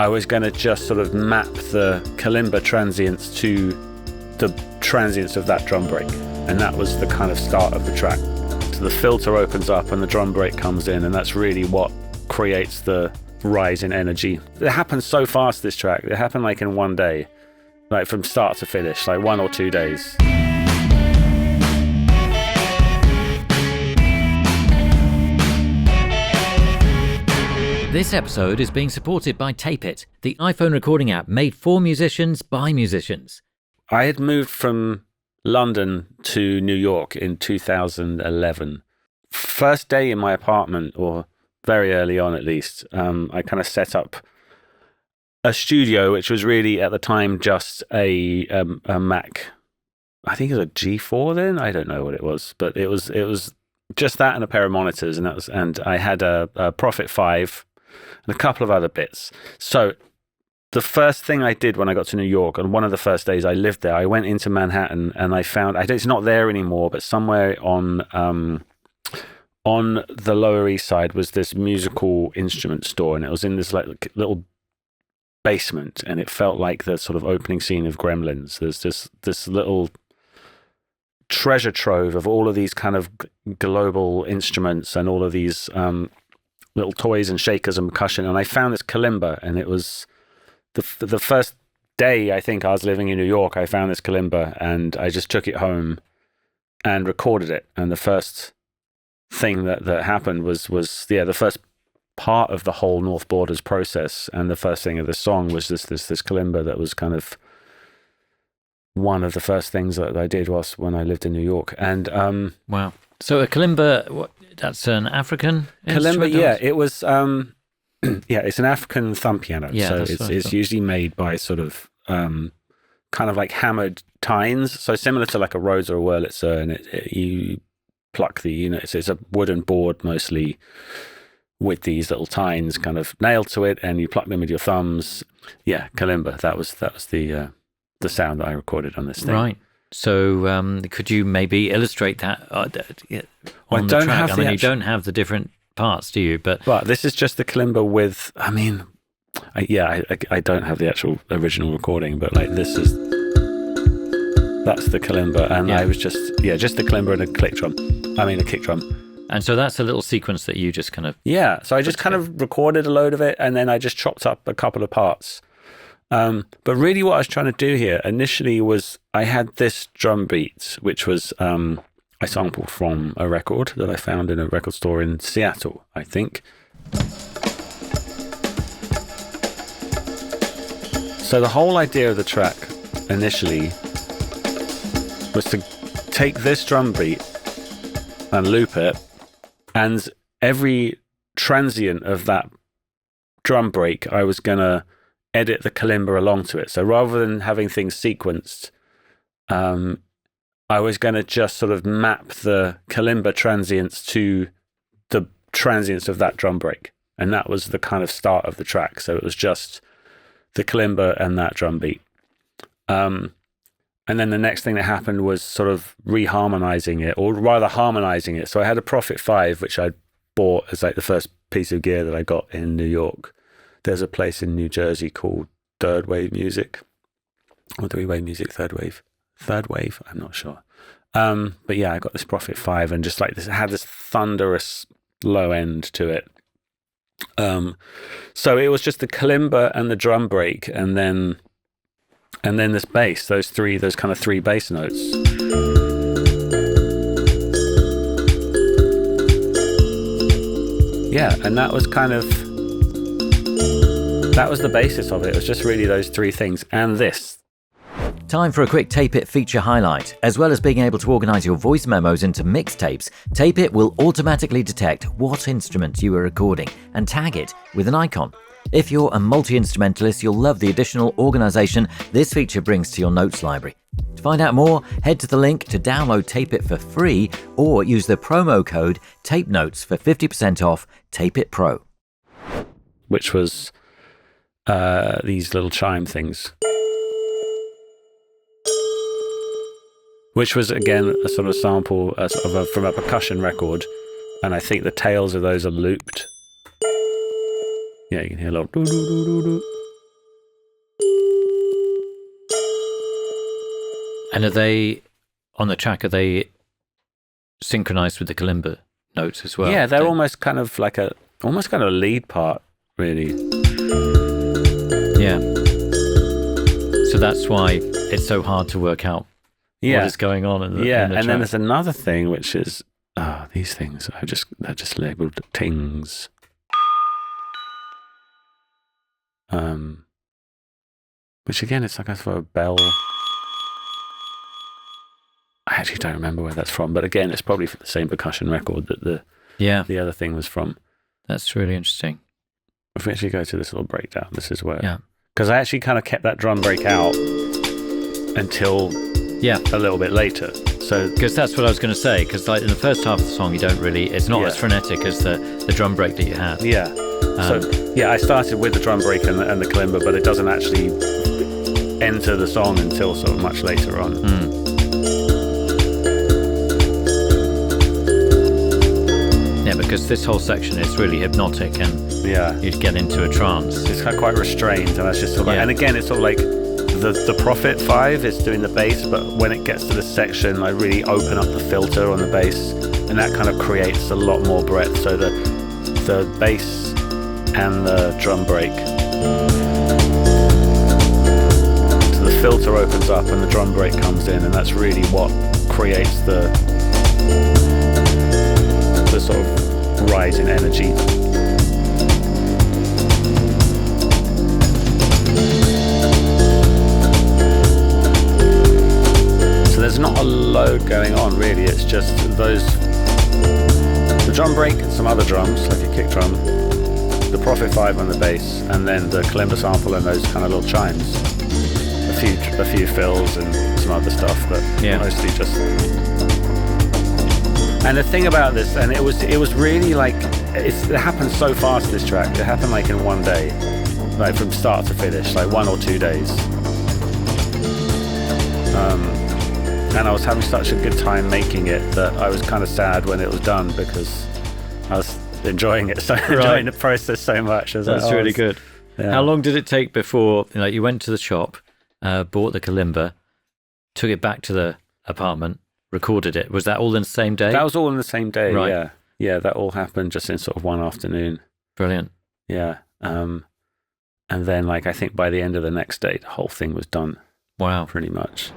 I was going to just sort of map the kalimba transients to the transients of that drum break. And that was the kind of start of the track. So the filter opens up and the drum break comes in, and that's really what creates the rise in energy. It happened so fast, this track. It happened like in one day, like from start to finish, like 1 or 2 days. This episode is being supported by Tape It, the iPhone recording app made for musicians by musicians. I had moved from London to New York in 2011. First day in my apartment, or very early on at least, I kind of set up a studio, which was really at the time just a Mac. I think it was a G4 then. I don't know what it was, but it was just that and a pair of monitors, and I had a Prophet 5 and a couple of other bits. So the first thing I did when I got to New York, and one of the first days I lived there, I went into Manhattan and I found, it's not there anymore, but somewhere on the Lower East Side was this musical instrument store, and it was in this like little basement, and it felt like the sort of opening scene of Gremlins. There's this little treasure trove of all of these kind of global instruments and all of these little toys and shakers and percussion, and I found this kalimba, and it was the first day I think I was living in New York. I found this kalimba and I just took it home and recorded it, and the first thing that happened was the first part of the whole North Borders process, and the first thing of the song was this kalimba that was kind of one of the first things that I did when I lived in New York. And wow. So a kalimba, that's an African kalimba, yeah, it was yeah, it's an African thumb piano. Yeah, so it's usually made by sort of kind of like hammered tines, so similar to like a Rhodes or a Wurlitzer, and you pluck it's a wooden board mostly with these little tines kind of nailed to it, and you pluck them with your thumbs. Yeah, kalimba. That was the sound that I recorded on this thing. Right. So could you maybe illustrate that on the track? You don't have the different parts, do you? But this is just the kalimba with, I don't have the actual original recording, but like that's the kalimba, and I was just the kalimba and a kick drum. And so that's a little sequence that you just kind of... Yeah, so I just kind of recorded a load of it, and then I just chopped up a couple of parts. But really what I was trying to do here initially was I had this drum beat, which was I sampled from a record that I found in a record store in Seattle, I think. So the whole idea of the track initially was to take this drum beat and loop it, and every transient of that drum break, I was going to edit the kalimba along to it. So rather than having things sequenced, I was going to just sort of map the kalimba transients to the transients of that drum break. And that was the kind of start of the track. So it was just the kalimba and that drum beat. And then the next thing that happened was sort of reharmonizing it, or rather harmonizing it. So I had a Prophet 5, which I bought as like the first piece of gear that I got in New York. There's a place in New Jersey called Third Wave Music, or Three Wave Music, Third Wave, I'm not sure. But yeah, I got this Prophet 5, and just like this, it had this thunderous low end to it. So it was just the kalimba and the drum break, and then this bass, those kind of three bass notes. Yeah, and that was the basis of it. It was just really those three things and this. Time for a quick Tape It feature highlight. As well as being able to organise your voice memos into mixtapes, Tape It will automatically detect what instrument you are recording and tag it with an icon. If you're a multi-instrumentalist, you'll love the additional organisation this feature brings to your notes library. To find out more, head to the link to download Tape It for free, or use the promo code TAPENOTES for 50% off Tape It Pro. Which was these little chime things. Which was, again, a sort of sample from a percussion record. And I think the tails of those are looped. Yeah, you can hear a little doo-doo-doo-doo-doo. And are they on the track? Are they synchronized with the kalimba notes as well? Yeah, they're almost kind of like a lead part, really. Yeah. So that's why it's so hard to work out what is going on in the in the and then track. there's another thing which is these things they're just labeled tings. Which again, it's like a sort of bell. I actually don't remember where that's from, but again, it's probably for the same percussion record that the other thing was from. That's really interesting. If we actually go to this little breakdown, this is where, because I actually kind of kept that drum break out until a little bit later. So because that's what I was going to say. Because like in the first half of the song, you don't really. It's not as frenetic as the drum break that you had. Yeah. I started with the drum break and the kalimba, but it doesn't actually enter the song until sort of much later on. Yeah, because this whole section is really hypnotic, and you get into a trance. It's kind of quite restrained, and that's just sort of like, and again, it's sort of like the Prophet 5 is doing the bass, but when it gets to this section, I really open up the filter on the bass, and that kind of creates a lot more breadth. So the bass and the drum break, so the filter opens up and the drum break comes in, and that's really what creates the sort of rise in energy. So there's not a load going on really, it's just the drum break and some other drums like a kick drum, the Prophet 5 on the bass, and then the kalimba sample and those kind of little chimes, a few fills and some other stuff, but mostly just. And the thing about this, and it was really like, it happened so fast, this track. It happened like in one day, like from start to finish, like 1 or 2 days. And I was having such a good time making it that I was kind of sad when it was done, because I was enjoying it, enjoying the process so much. That's really good. Yeah. How long did it take before you went to the shop, bought the kalimba, took it back to the apartment, recorded it? Was that all in the same day? That was all in the same day, right. Yeah, that all happened just in sort of one afternoon. Brilliant. Yeah. And then, like, I think by the end of the next day, the whole thing was done. Wow. Pretty much.